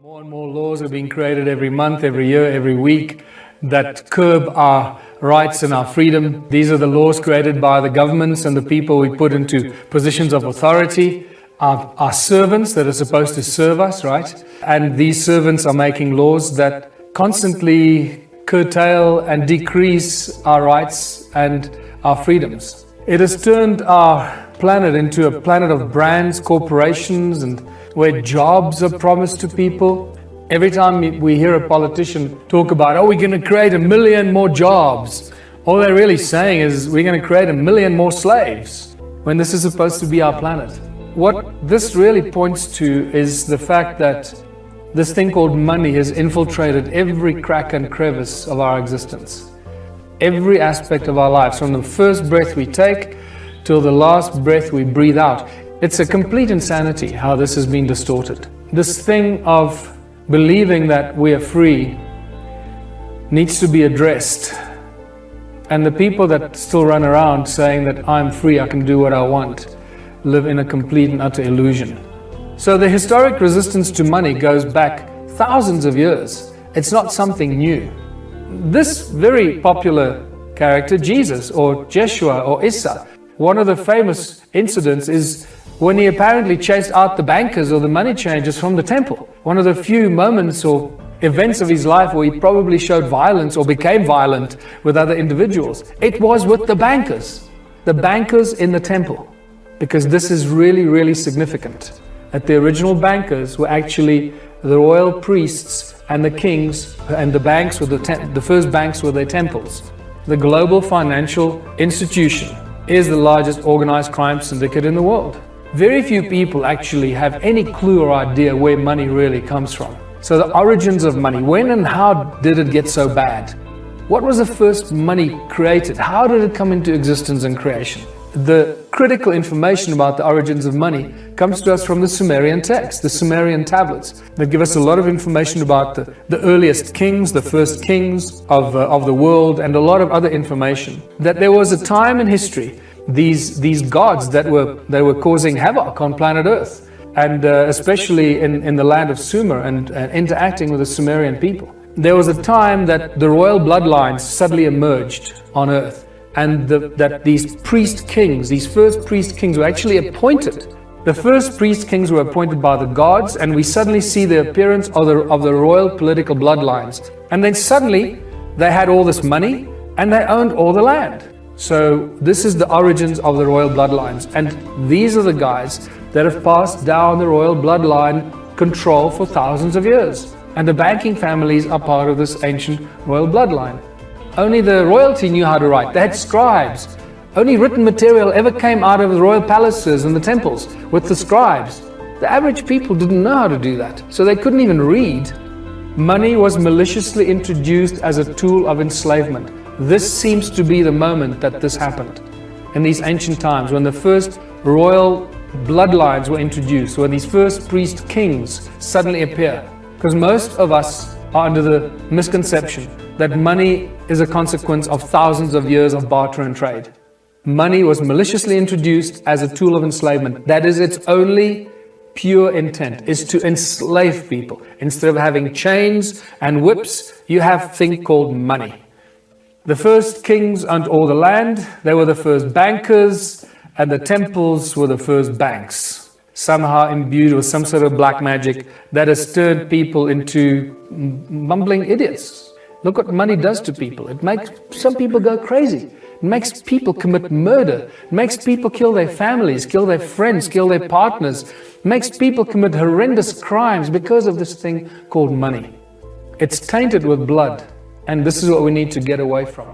More and more laws are being created every month, every year, every week that curb our rights and our freedom. These are the laws created by the governments and the people we put into positions of authority, our servants that are supposed to serve us, right? And these servants are making laws that constantly curtail and decrease our rights and our freedoms. It has turned our planet into a planet of brands, corporations, and where jobs are promised to people. Every time we hear a politician talk about, oh, we're going to create 1 million more jobs, all they're really saying is we're going to create 1 million more slaves, when this is supposed to be our planet. What this really points to is the fact that this thing called money has infiltrated every crack and crevice of our existence. Every aspect of our lives, from the first breath we take till the last breath we breathe out. It's a complete insanity how this has been distorted. This thing of believing that we are free needs to be addressed. And the people that still run around saying that I'm free, I can do what I want, live in a complete and utter illusion. So the historic resistance to money goes back thousands of years. It's not something new. This very popular character, Jesus or Jeshua or Issa, one of the famous incidents is when he apparently chased out the bankers or the money changers from the temple. One of the few moments or events of his life where he probably showed violence or became violent with other individuals. It was with the bankers in the temple. Because this is really, really significant. That the original bankers were actually the royal priests and the kings, and the banks were the first banks were their temples. The global financial institution is the largest organized crime syndicate in the world. Very few people actually have any clue or idea where money really comes from. So the origins of money, when and how did it get so bad? What was the first money created? How did it come into existence and creation? The critical information about the origins of money comes to us from the Sumerian text, the Sumerian tablets, that give us a lot of information about the earliest kings, the first kings of the world, and a lot of other information. That there was a time in history, these gods that were causing havoc on planet Earth, and especially in the land of Sumer and interacting with the Sumerian people. There was a time that the royal bloodlines suddenly emerged on Earth. And that these priest kings, these first priest kings were actually appointed. The first priest kings were appointed by the gods, and we suddenly see the appearance of the royal political bloodlines. And then suddenly they had all this money and they owned all the land. So this is the origins of the royal bloodlines. And these are the guys that have passed down the royal bloodline control for thousands of years. And the banking families are part of this ancient royal bloodline. Only the royalty knew how to write. They had scribes. Only written material ever came out of the royal palaces and the temples with the scribes. The average people didn't know how to do that, so they couldn't even read. Money was maliciously introduced as a tool of enslavement. This seems to be the moment that this happened. In these ancient times, when the first royal bloodlines were introduced, when these first priest kings suddenly appear. Because most of us are under the misconception that money is a consequence of thousands of years of barter and trade. Money was maliciously introduced as a tool of enslavement. That is its only pure intent, is to enslave people. Instead of having chains and whips, you have a thing called money. The first kings owned all the land. They were the first bankers, and the temples were the first banks. Somehow imbued with some sort of black magic that has turned people into mumbling idiots. Look what money does to people. It makes some people go crazy. It makes people commit murder. It makes people kill their families, kill their friends, kill their partners. It makes people commit horrendous crimes because of this thing called money. It's tainted with blood, and this is what we need to get away from.